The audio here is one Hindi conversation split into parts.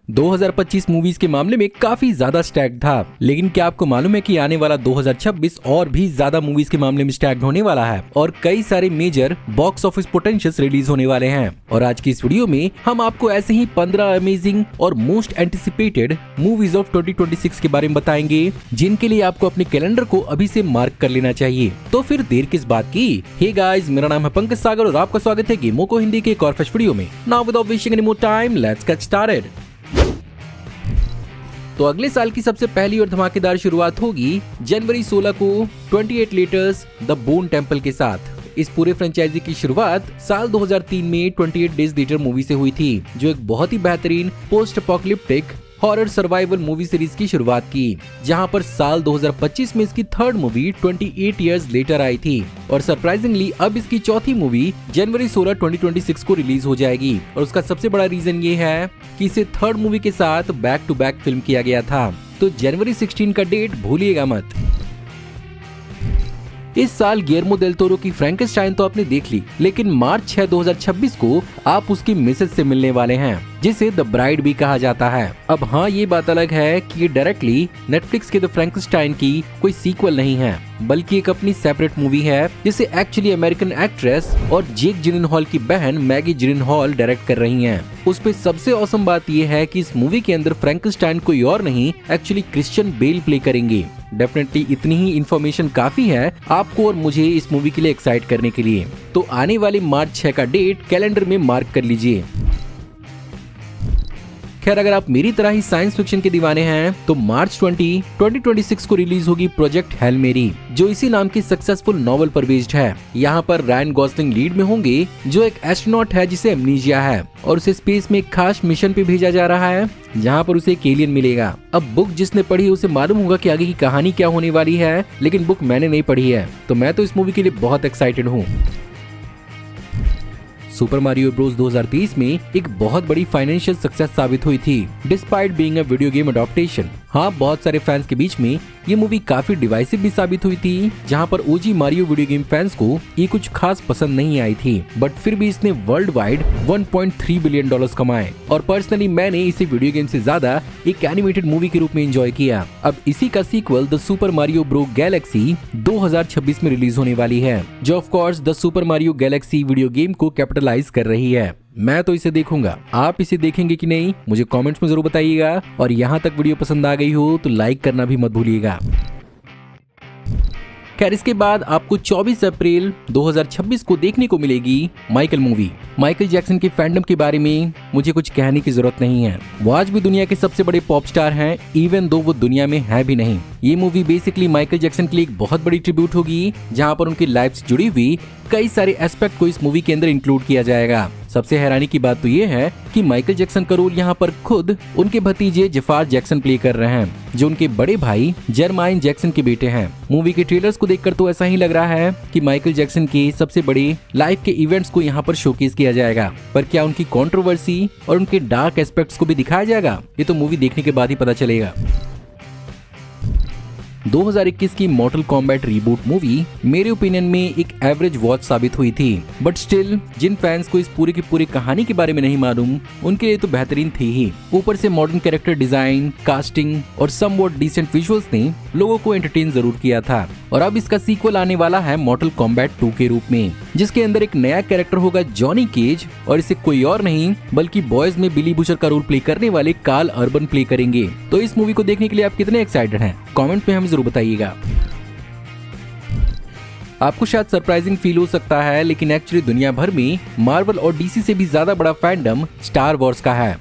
2025 मूवीज के मामले में काफी ज्यादा स्टैक्ड था, लेकिन क्या आपको मालूम है कि आने वाला 2026 और भी ज्यादा मूवीज के मामले में स्टैक्ड होने वाला है और कई सारे major box office potentials release होने वाले हैं। और आज की इस वीडियो में हम आपको ऐसे ही 15 अमेजिंग और मोस्ट एंटिसिपेटेड मूवीज ऑफ 2026 के बारे में बताएंगे, जिनके लिए आपको अपने कैलेंडर को अभी से मार्क कर लेना चाहिए। तो फिर देर किस बात की। हे गाइस, मेरा नाम है पंकज सागर और आपका स्वागत है गेमो को हिंदी के एक और फ्रेश वीडियो में। Now without wasting any more time, let's get started. तो अगले साल की सबसे पहली और धमाकेदार शुरुआत होगी जनवरी 16 को 28 लेटर्स द बोन टेम्पल के साथ। इस पूरे फ्रेंचाइजी की शुरुआत साल 2003 में 28 डेज लेटर मूवी से हुई थी, जो एक बहुत ही बेहतरीन post apocalyptic horror survival movie series की शुरुआत की, जहां पर साल 2025 में इसकी थर्ड मूवी 28 इयर्स लेटर आई थी। और सरप्राइजिंगली अब इसकी चौथी मूवी जनवरी 16, 2026 को रिलीज हो जाएगी। और उसका सबसे बड़ा रीजन ये है कि इसे थर्ड मूवी के साथ बैक टू बैक फिल्म किया गया था, तो जनवरी 16 का डेट भूलिएगा मत। इस साल गिल्लेर्मो देल टोरो की फ्रैंकेनस्टाइन तो आपने देख ली, लेकिन मार्च 6, 2026 को आप उसकी मिसेज से मिलने वाले हैं, जिसे द ब्राइड भी कहा जाता है। अब हाँ, ये बात अलग है कि ये डायरेक्टली नेटफ्लिक्स के द फ्रैंकेनस्टाइन की कोई सीक्वल नहीं है, बल्कि एक अपनी सेपरेट मूवी है, जिसे एक्चुअली अमेरिकन एक्ट्रेस और जेक जिलेनहॉल की बहन मैगी जिलेनहॉल डायरेक्ट कर रही हैं। उस पे सबसे औसम बात ये है कि इस मूवी के अंदर फ्रैंकेनस्टाइन कोई और नहीं, एक्चुअली क्रिश्चियन बेल प्ले करेंगे। डेफिनेटली इतनी ही इन्फॉर्मेशन काफी है आपको और मुझे इस मूवी के लिए एक्साइट करने के लिए। तो आने वाले मार्च 6 का डेट कैलेंडर में मार्क कर लीजिए। खैर, अगर आप मेरी तरह ही साइंस फिक्शन के दीवाने हैं तो मार्च 20, 2026 को रिलीज होगी प्रोजेक्ट हेल मेरी, जो इसी नाम की सक्सेसफुल नॉवल पर बेस्ड है। यहाँ पर रायन गॉसलिंग लीड में होंगे, जो एक एस्ट्रोनॉट है जिसे एमनीजिया है और उसे स्पेस में एक खास मिशन पे भेजा जा रहा है, जहाँ पर उसे एक एलियन मिलेगा। अब बुक जिसने पढ़ी उसे मालूम होगा कि आगे की कहानी क्या होने वाली है, लेकिन बुक मैंने नहीं पढ़ी है, तो मैं तो इस मूवी के लिए बहुत एक्साइटेड हूँ। सुपर मारियो ब्रोस 2023 में एक बहुत बड़ी फाइनेंशियल सक्सेस साबित हुई थी, despite being a video game adaptation. हाँ, बहुत सारे फैंस के बीच में ये मूवी काफी डिवाइसिव भी साबित हुई थी, जहाँ पर ओजी मारियो वीडियो गेम फैंस को ये कुछ खास पसंद नहीं आई थी, बट फिर भी इसने वर्ल्ड वाइड $1.3 बिलियन कमाए। और पर्सनली मैंने इसे वीडियो गेम से ज्यादा एक एनिमेटेड मूवी के रूप में एंजॉय किया। अब इसी का sequel the super Mario bro galaxy 2026 में रिलीज होने वाली है, जो of course the super Mario galaxy video game को कैपिटलाइज कर रही है। मैं तो इसे देखूंगा, आप इसे देखेंगे कि नहीं मुझे कमेंट्स में जरूर बताइएगा। और यहाँ तक वीडियो पसंद आ गई हो तो लाइक करना भी मत भूलिएगा। खैर, इसके बाद आपको 24 अप्रैल 2026 को देखने को मिलेगी माइकल मूवी। माइकल जैक्सन के फैंडम के बारे में मुझे कुछ कहने की जरूरत नहीं है। वो आज भी दुनिया के सबसे बड़े पॉप स्टार हैं, इवन दो वो दुनिया में है भी नहीं। ये मूवी बेसिकली माइकल जैक्सन के लिए एक बहुत बड़ी ट्रिब्यूट होगी, जहाँ पर उनकी लाइफ से जुड़ी हुई कई सारे एस्पेक्ट को इस मूवी के अंदर इंक्लूड किया जाएगा। सबसे हैरानी की बात तो ये है कि माइकल जैक्सन का रोल यहाँ पर खुद उनके भतीजे जफार जैक्सन प्ले कर रहे हैं, जो उनके बड़े भाई जरमाइन जैक्सन के बेटे हैं। मूवी के ट्रेलर्स को देखकर तो ऐसा ही लग रहा है कि माइकल जैक्सन के सबसे बड़े लाइफ के इवेंट्स को यहाँ पर शोकेस किया जाएगा, पर क्या उनकी कंट्रोवर्सी और उनके डार्क एस्पेक्ट्स को भी दिखाया जाएगा, ये तो मूवी देखने के बाद ही पता चलेगा। 2021 की मॉर्टल कॉम्बैट रीबूट मूवी मेरे ओपिनियन में एक एवरेज वॉच साबित हुई थी, बट स्टिल जिन फैंस को इस पूरे की पूरी कहानी के बारे में नहीं मालूम, उनके लिए तो बेहतरीन थी ही। ऊपर से मॉडर्न कैरेक्टर डिजाइन, कास्टिंग और समवॉट डिसेंट विजुअल्स ने लोगों को एंटरटेन जरूर किया था। और अब इसका सीक्वल आने वाला है मॉर्टल कॉम्बैट 2 के रूप में, जिसके अंदर एक नया कैरेक्टर होगा जॉनी केज, और इसे कोई और नहीं बल्कि बॉयज में बिली बुशर का रोल प्ले करने वाले कार्ल अर्बन प्ले करेंगे। तो इस मूवी को देखने के लिए आप कितने एक्साइटेड हैं, कमेंट में हमें जरूर बताइएगा। आपको शायद सरप्राइजिंग फील हो सकता है, लेकिन एक्चुअली दुनिया भर में मार्वल और डीसी से भी ज्यादा बड़ा फैंडम स्टार वॉर्स का है।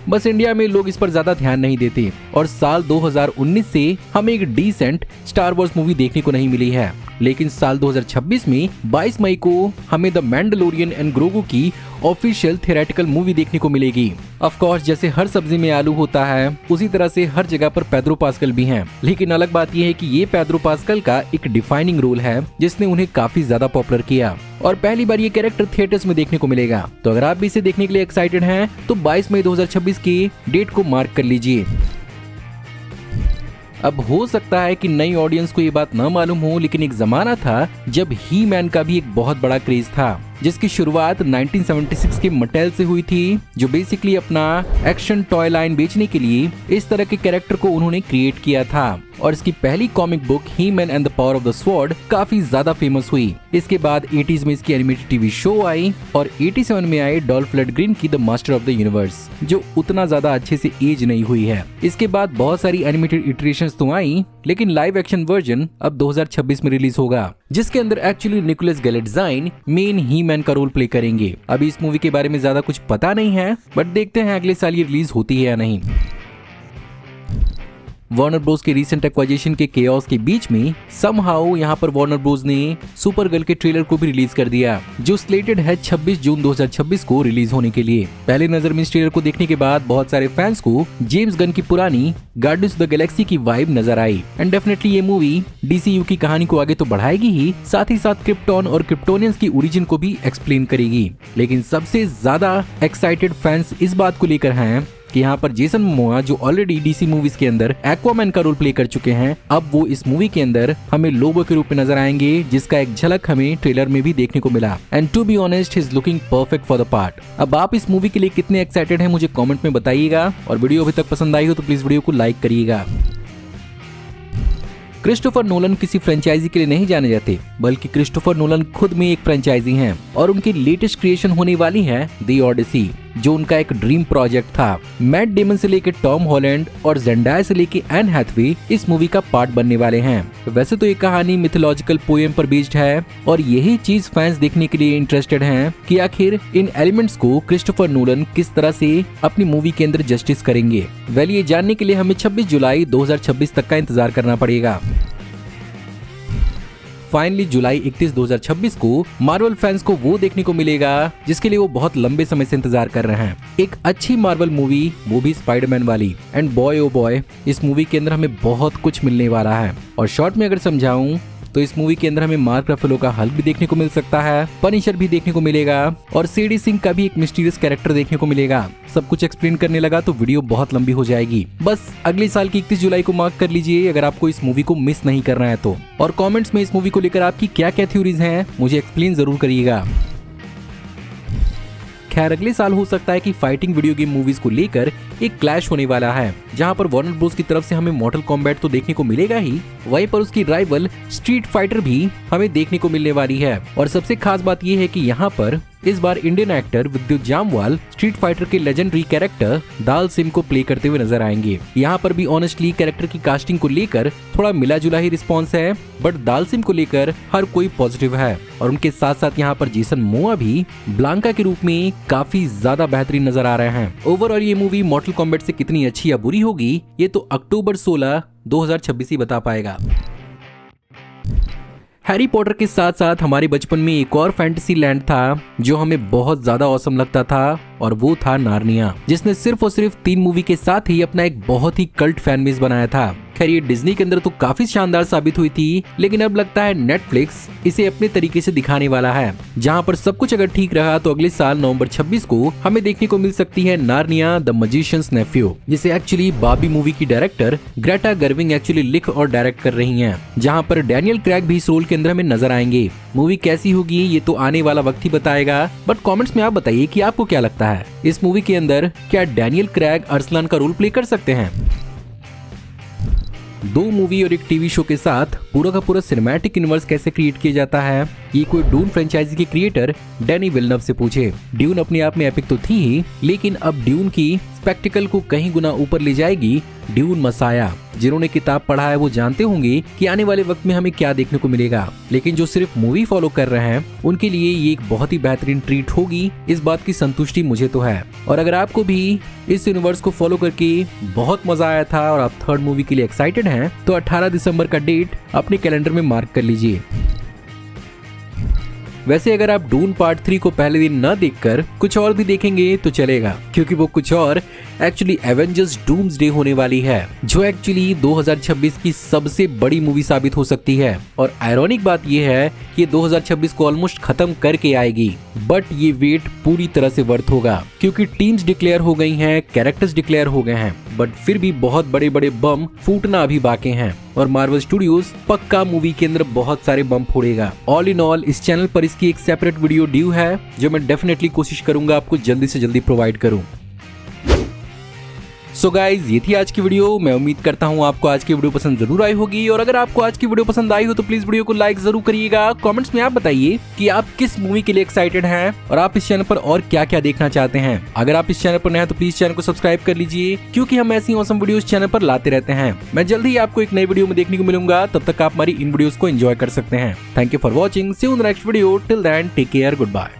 बस इंडिया में लोग इस पर ज्यादा ध्यान नहीं देते और साल 2019 से हमें एक डिसेंट स्टार वॉर्स मूवी देखने को नहीं मिली है, लेकिन साल 2026 में 22 मई को हमें द मैंडलोरियन एंड ग्रोगू की ऑफिशियल थिएट्रिकल मूवी देखने को मिलेगी। ऑफ कोर्स जैसे हर सब्जी में आलू होता है, उसी तरह से हर जगह पर पेड्रो पास्कल भी हैं। लेकिन अलग बात यह है कि ये पेड्रो पास्कल का एक डिफाइनिंग रोल है, जिसने उन्हें काफी ज्यादा पॉपुलर किया और पहली बार ये कैरेक्टर थिएटर्स में देखने को मिलेगा। तो अगर आप भी इसे देखने के लिए एक्साइटेड हैं तो 22 मई 2026 की डेट को मार्क कर लीजिए। अब हो सकता है कि नई ऑडियंस को ये बात न मालूम हो, लेकिन एक जमाना था जब ही मैन का भी एक बहुत बड़ा क्रेज था। जिसकी शुरुआट 1976 के मटेल से हुई थी, जो बेसिकली अपना एक्शन टॉय लाइन बेचने के लिए इस तरह के कैरेक्टर को उन्होंने क्रिएट किया था। और इसकी पहली comic book he man and the power of the sword काफी ज्यादा फेमस हुई। इसके बाद 80s में इसकी एनिमेटेड टीवी शो आई और 87 में आई डॉल्फ लंडग्रेन की the master of the universe, जो उतना ज्यादा अच्छे से एज नहीं हुई है। इसके बाद बहुत सारी एनिमेटेड इटरेशंस तो आई, लेकिन लाइव एक्शन वर्जन अब 2026 में रिलीज होगा, जिसके अंदर एक्चुअली निकोलस गैलेटज़ाइन मेन ही मैन का रोल प्ले करेंगे। अभी इस मूवी के बारे में ज्यादा कुछ पता नहीं है, बट देखते हैं अगले साल ये रिलीज होती है या नहीं। वार्नर ब्रोस के रीसेंट एक्वाजिशन के केओस के बीच में समहाउ यहाँ पर वार्नर ब्रोस ने सुपरगर्ल के ट्रेलर को भी रिलीज कर दिया, जो स्लेटेड है 26 जून 2026 को रिलीज होने के लिए। पहले नजर में इस ट्रेलर को देखने के बाद बहुत सारे फैंस को जेम्स गन की पुरानी गार्डियंस ऑफ द गैलेक्सी की वाइब नजर आई। एंड डेफिनेटली ये मूवी डीसीयू की कहानी को आगे तो बढ़ाएगी ही, साथ ही साथ क्रिप्टॉन और क्रिप्टोनियंस की ओरिजिन को भी एक्सप्लेन करेगी। लेकिन सबसे ज्यादा एक्साइटेड फैंस इस बात को लेकर हैं कि यहाँ पर जेसन मोमोआ, जो ऑलरेडी डीसी मूवीज के अंदर एक्वामैन का रोल प्ले कर चुके हैं, अब वो इस मूवी के अंदर हमें लोबो के रूप में नजर आएंगे, जिसका एक झलक हमें ट्रेलर में भी देखने को मिला। And to be honest, he is looking perfect for the part. अब आप इस मूवी के लिए कितने एक्साइटेड हैं मुझे कमेंट में बताइएगा, और वीडियो अभी तक पसंद आई हो तो प्लीज वीडियो को लाइक करिएगा। क्रिस्टोफर नोलन किसी फ्रेंचाइजी के लिए नहीं जाने जाते, बल्कि क्रिस्टोफर नोलन खुद में एक फ्रेंचाइजी हैं, और उनकी लेटेस्ट क्रिएशन होने वाली है द ओडिसी, जो उनका एक ड्रीम प्रोजेक्ट था। मैट डेमन से लेकर टॉम हॉलैंड और जेंडाया से लेकर एन हैथवे इस मूवी का पार्ट बनने वाले हैं। वैसे तो ये कहानी मिथोलॉजिकल पोएम पर बेस्ड है, और यही चीज फैंस देखने के लिए इंटरेस्टेड हैं कि आखिर इन एलिमेंट्स को क्रिस्टोफर नोलन किस तरह से अपनी मूवी के अंदर जस्टिस करेंगे। वेल, ये जानने के लिए हमें 26 जुलाई 2026 तक का इंतजार करना पड़ेगा। फाइनली जुलाई 31, 2026 को मार्वल फैंस को वो देखने को मिलेगा जिसके लिए वो बहुत लंबे समय से इंतजार कर रहे हैं। एक अच्छी मार्वल मूवी, वो भी स्पाइडरमैन वाली। एंड बॉय ओ बॉय, इस मूवी के अंदर हमें बहुत कुछ मिलने वाला है। और शॉर्ट में अगर समझाऊं तो इस मूवी के अंदर हमें मार्क रफेलो का हल्क भी देखने को मिल सकता है, पनिशर भी देखने को मिलेगा, और सेडी सिंह का भी एक मिस्टीरियस कैरेक्टर देखने को मिलेगा। सब कुछ एक्सप्लेन करने लगा तो वीडियो बहुत लंबी हो जाएगी। बस अगले साल की 31 जुलाई को मार्क कर लीजिए अगर आपको इस मूवी को मिस नहीं करना है तो। और कमेंट्स में इस मूवी को लेकर आपकी क्या क्या थ्योरीज हैं मुझे एक्सप्लेन जरूर करिएगा। खैर, अगले साल हो सकता है कि फाइटिंग वीडियो गेम मूवीज को लेकर एक क्लैश होने वाला है, जहां पर वार्नर ब्रोस की तरफ से हमें मॉर्टल कॉम्बैट तो देखने को मिलेगा ही, वहीं पर उसकी राइवल स्ट्रीट फाइटर भी हमें देखने को मिलने वाली है। और सबसे खास बात यह है कि यहाँ पर इस बार इंडियन एक्टर विद्युत जामवाल स्ट्रीट फाइटर के लेजेंडरी कैरेक्टर दाल सिम को प्ले करते हुए नजर आएंगे। यहाँ पर भी ऑनेस्टली कैरेक्टर की कास्टिंग को लेकर थोड़ा मिला जुला ही रिस्पॉन्स है, बट दाल सिम को लेकर हर कोई पॉजिटिव है। और उनके साथ साथ यहाँ पर जेसन मोमोआ भी ब्लांका के रूप में काफी ज्यादा बेहतरीन नजर आ रहे हैं। ओवरऑल ये मूवी मॉर्टल कॉम्बैट से कितनी अच्छी या बुरी होगी, ये तो अक्टूबर 16, 2026 ही बता पाएगा। हैरी पॉटर के साथ साथ हमारे बचपन में एक और फैंटेसी लैंड था जो हमें बहुत ज्यादा औसम लगता था, और वो था नार्निया, जिसने सिर्फ और सिर्फ 3 मूवी के साथ ही अपना एक बहुत ही कल्ट फैन बेस बनाया था। खैर, ये डिज्नी के अंदर तो काफी शानदार साबित हुई थी, लेकिन अब लगता है नेटफ्लिक्स इसे अपने तरीके से दिखाने वाला है, जहां पर सब कुछ अगर ठीक रहा तो अगले साल नवंबर 26 को हमें देखने को मिल सकती है नार्निया द मैजिशियंस नेफ्यू, जिसे एक्चुअली बार्बी मूवी की डायरेक्टर ग्रेटा गर्विंग एक्चुअली लिख और डायरेक्ट कर रही हैं, जहां पर डैनियल क्रेग भी इस रोल के अंदर हमें नजर आएंगे। मूवी कैसी होगी ये तो आने वाला वक्त ही बताएगा, बट कमेंट्स में आप बताइए कि आपको क्या लगता है, इस मूवी के अंदर क्या डैनियल क्रेग अरसलान का रोल प्ले कर सकते हैं? 2 मूवी और एक टीवी शो के साथ पूरा का पूरा सिनेमैटिक यूनिवर्स कैसे क्रिएट किया जाता है, ये कोई ड्यून फ्रेंचाइजी के क्रिएटर डैनी विलनव से पूछे। ड्यून अपने आप में एपिक तो थी ही, लेकिन अब ड्यून की स्पेक्टिकल को कहीं गुना ऊपर ले जाएगी ड्यून मसाया। जिन्होंने किताब पढ़ा है वो जानते होंगे कि आने वाले वक्त में हमें क्या देखने को मिलेगा, लेकिन जो सिर्फ मूवी फॉलो कर रहे हैं उनके लिए ये एक बहुत ही बेहतरीन ट्रीट होगी, इस बात की संतुष्टि मुझे तो है। और अगर आपको भी इस यूनिवर्स को फॉलो करके बहुत मजा आया था और आप 3rd मूवी के लिए एक्साइटेड हैं, तो 18 दिसंबर का डेट अपने कैलेंडर में मार्क कर लीजिए। वैसे अगर आप डून पार्ट 3 को पहले दिन न देखकर कुछ और भी देखेंगे तो चलेगा, क्योंकि वो कुछ और एक्चुअली एवेंजर्स डूम्सडे होने वाली है, जो एक्चुअली 2026 की सबसे बड़ी मूवी साबित हो सकती है। और आयरॉनिक बात यह है कि 2026 को ऑलमोस्ट खत्म करके आएगी, बट ये वेट पूरी तरह से वर्थ होगा क्योंकि टीम्स डिक्लेयर हो गई हैं, कैरेक्टर्स डिक्लेयर हो गए हैं, बट फिर भी बहुत बड़े बड़े बम फूटना अभी बाकी हैं और मार्वल स्टूडियोज पक्का मूवी के अंदर बहुत सारे बम फोड़ेगा। ऑल इन ऑल इस चैनल पर इसकी एक सेपरेट वीडियो ड्यू है, जो मैं डेफिनेटली कोशिश करूंगा आपको जल्दी से जल्दी प्रोवाइड करूं। सो गाइज, ये थी आज की वीडियो। मैं उम्मीद करता हूँ आपको आज की वीडियो पसंद जरूर आई होगी, और अगर आपको आज की वीडियो पसंद आई हो तो प्लीज वीडियो को लाइक जरूर करिएगा। कमेंट्स में आप बताइए कि आप किस मूवी के लिए एक्साइटेड हैं और आप इस चैनल पर और क्या क्या देखना चाहते हैं। अगर आप इस चैनल पर नए हैं तो प्लीज चैनल को सब्सक्राइब कर लीजिए, क्योंकि हम ऐसी ऑसम वीडियोस चैनल पर लाते रहते हैं। मैं जल्द ही आपको एक नई वीडियो में देखने को मिलूंगा, तब तक आप हमारी इन वीडियोस को एंजॉय कर सकते हैं। Thank you for watching, see you in the next video, till then take care, good bye.